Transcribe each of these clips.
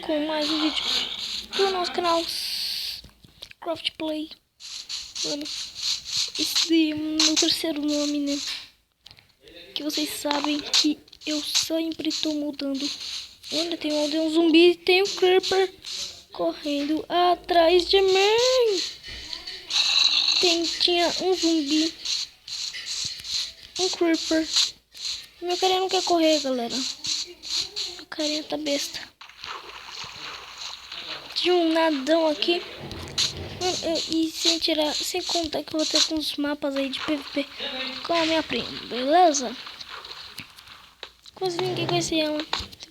com mais um vídeo do nosso canal Craft Play. Mano, esse é o meu terceiro nome, né? Que vocês sabem que eu sempre tô mudando. Olha, tem um zumbi e tem um creeper correndo atrás de mim. Tinha um zumbi, um creeper. Meu carinha não quer correr, galera. Meu carinha tá besta. Tinha um nadão aqui. E sem contar que eu vou ter com os mapas aí de PVP com a minha prima, beleza? Quase ninguém conhecia ela,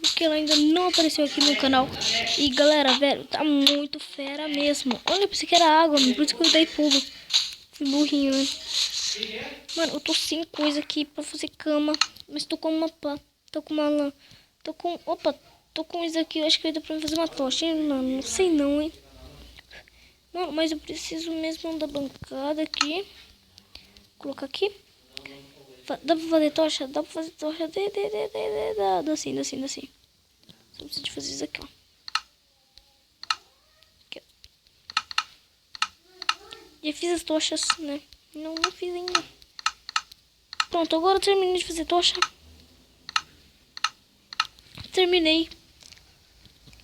porque ela ainda não apareceu aqui no canal. E galera, velho, tá muito fera mesmo. Olha, eu pensei que era água, por isso que eu dei pulo. Fui burrinho, né? Mano, eu tô sem coisa aqui pra fazer cama. Mas tô com uma pá. Tô com uma lã. Opa, tô com isso aqui. Eu acho que vai dar pra fazer uma tocha. Não sei não, hein? Mano, mas eu preciso mesmo da bancada aqui. Vou colocar aqui. Dá pra fazer tocha? Dá pra fazer tocha. Dá assim. Só preciso de fazer isso aqui, ó. Aqui, ó. Já fiz as tochas, né? Não fiz ainda. Pronto, agora eu terminei de fazer tocha. Terminei.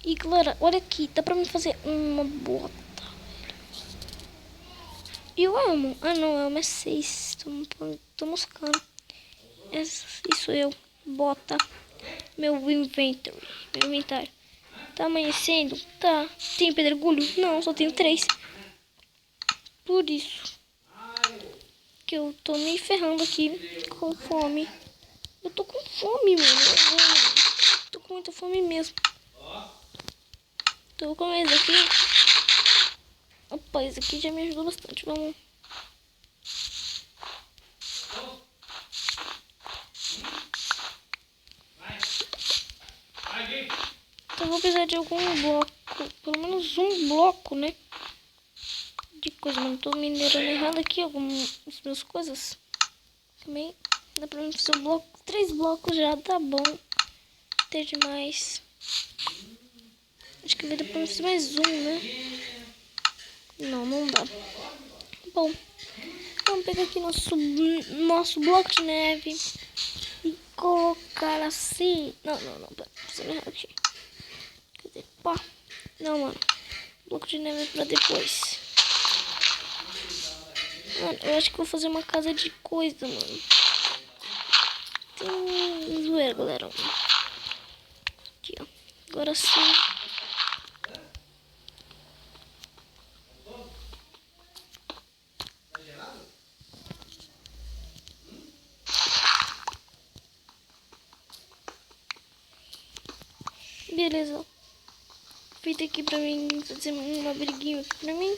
E galera, olha aqui. Dá pra mim fazer uma bota. E eu amo. Ah não, é uma 6. Tô moscando. Isso eu. Bota. Meu inventário. Tá amanhecendo? Tá. Tem pedregulho? Não, só tenho 3. Por isso que eu tô me ferrando aqui com fome. Eu tô com fome, mano. Tô com muita fome mesmo. Tô com esse aqui. Opa, esse aqui já me ajudou bastante. Vamos. Então vou precisar de algum bloco. Pelo menos um bloco, né? De coisa, mano. Tô minerando errado aqui algumas minhas coisas. Também dá pra mim fazer um bloco. 3 blocos já tá bom. Tem demais. Acho que vai dar pra mim fazer mais um, né? Não dá. Bom, vamos pegar aqui nosso bloco de neve e colocar assim. Não, pera, precisa errar aqui. Cadê? Pá. Não, mano. Bloco de neve é pra depois. Mano, eu acho que vou fazer uma casa de coisa, mano. Tem zoeira, galera. Aqui, ó. Agora sim. Beleza. Feito aqui pra mim, fazer um abriguinho aqui pra mim.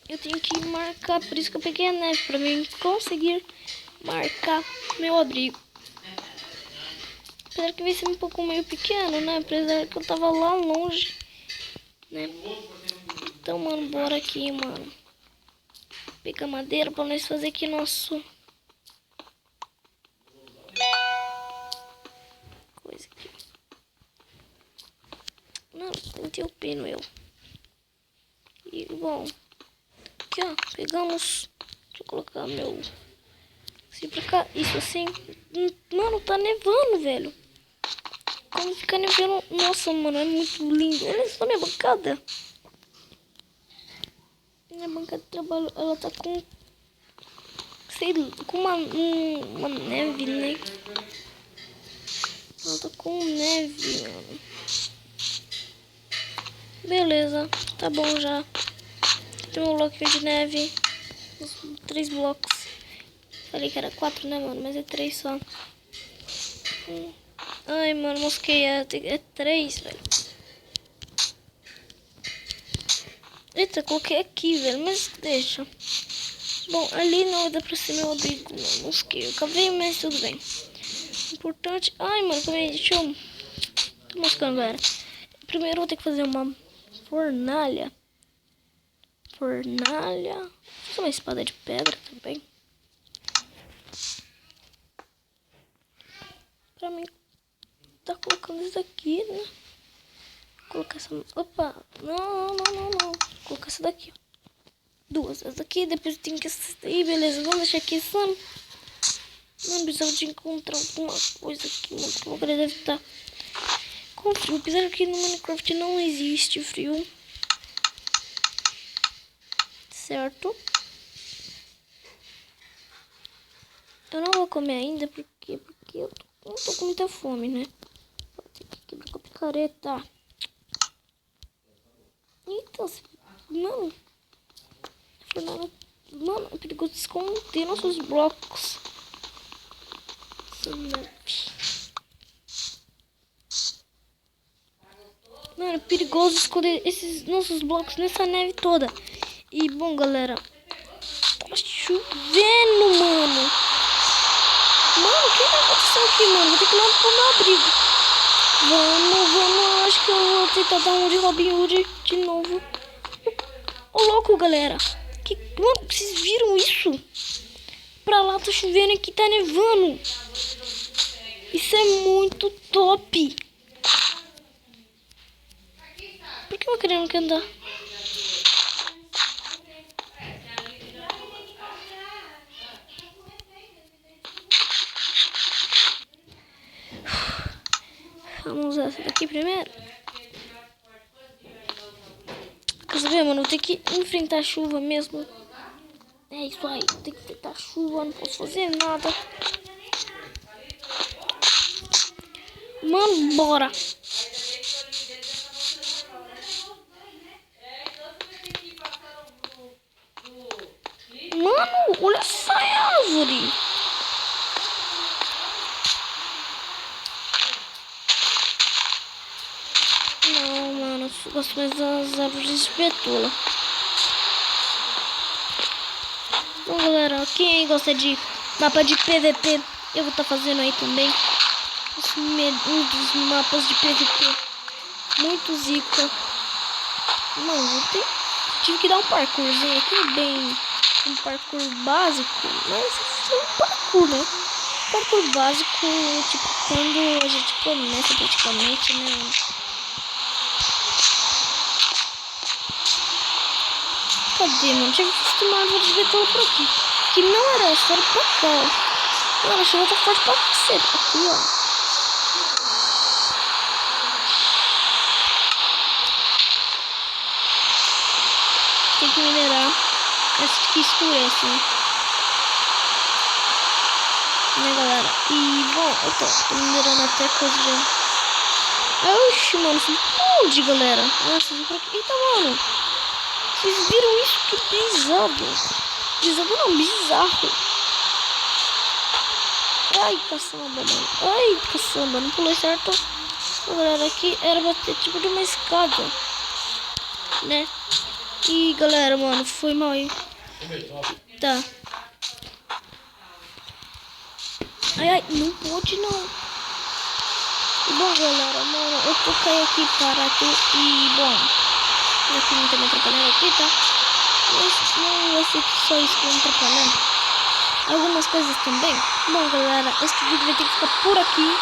Eu tenho que marcar, por isso que eu peguei a neve, pra mim conseguir marcar meu abrigo. Apesar que vai ser um pouco meio pequeno, né? Apesar que eu tava lá longe, né? Então, mano, bora aqui, mano. Pegar madeira pra nós fazer aqui nosso... coisa aqui. Não, tem que ter o pino, eu. E, bom... aqui, ó, pegamos. Deixa eu colocar meu. Assim pra cá. Isso assim. Mano, tá nevando, velho. Como fica nevando. Nossa, mano, é muito lindo. Olha só minha bancada. Minha bancada de trabalho, ela tá com. Sei lá, com uma neve, né? Ela tá com neve, mano. Beleza, tá bom já. Tem um bloquinho de neve. 3 blocos. Falei que era 4, né, mano? Mas é 3 só. Ai, mano, mosquei. É 3, velho. Eita, coloquei aqui, velho. Mas deixa. Bom, ali não dá pra ser meu abrigo. Não, mosquei. Eu cavei, mas tudo bem. Importante. Ai, mano, também. Deixa eu. Tô moscando, galera. Primeiro eu vou ter que fazer uma fornalha. Vou fazer uma espada de pedra também. Pra mim tá colocando isso aqui, né? Vou colocar essa... Opa! Não. Vou colocar essa daqui, ó. Duas. Essa daqui, depois tem que essa daí, beleza. Vamos deixar aqui essa... Mano, precisava de encontrar alguma coisa aqui, mano. Porque o lugar deve estar com frio. Apesar que no Minecraft não existe frio. Certo? Eu não vou comer ainda, porque eu não tô com muita fome, né? Vou ter que quebrar com a picareta. Eita, mano. Mano, é perigoso esconder nossos blocos. Mano, é perigoso esconder esses nossos blocos nessa neve toda. E, bom, galera, tá chovendo, mano. Mano, o que tá acontecendo aqui, mano? Vou ter que ir lá pro meu abrigo. Vamos. Acho que eu vou tentar dar um de Robin Hood de novo. Ô, louco, galera. Mano, vocês viram isso? Pra lá tá chovendo e aqui tá nevando. Isso é muito top. Por que eu querendo que andar? Vamos usar essa daqui primeiro. Quer saber, mano? Eu tenho que enfrentar a chuva mesmo. É isso aí. Tem que enfrentar a chuva. Não posso fazer nada. Mano, bora. Mano, olha essa árvore. Não, mano, eu gosto mais das árvores de betula. Bom, galera, quem aí gosta de mapa de PVP, eu vou estar fazendo aí também. Um dos mapas de PVP muito zica. Mano, tive que dar um parkourzinho aqui, bem um parkour básico, mas é um parkour, né? Parkour básico, tipo, quando a gente começa praticamente, né? Cadê, mano? Tinha visto uma árvore de betula por aqui. Que não era essa, era pra cá. Mano, a chuva tá forte pra caceta. Aqui, ó. Tem que minerar. Essa que escurece, né, galera? E, bom, eu tô minerando até coisa já. Oxi, mano, isso explode, galera. Nossa, vem pra aqui. Eita, mano. Vocês viram isso? Que pesado. Pesado não, bizarro. Ai, caçamba, mano. Ai, caçamba, não pulei certo. Galera, aqui era pra ter tipo de uma escada, né? E galera, mano, foi mal aí. Tá. Ai, não pode não. Bom, galera, mano, eu tô caindo aqui barato e, bom, aqui não tá me atrapalhando aqui, tá? Mas não vai ser só isso que vai me atrapalhar. Algumas coisas também. Bom, galera, esse vídeo vai ter que ficar por aqui.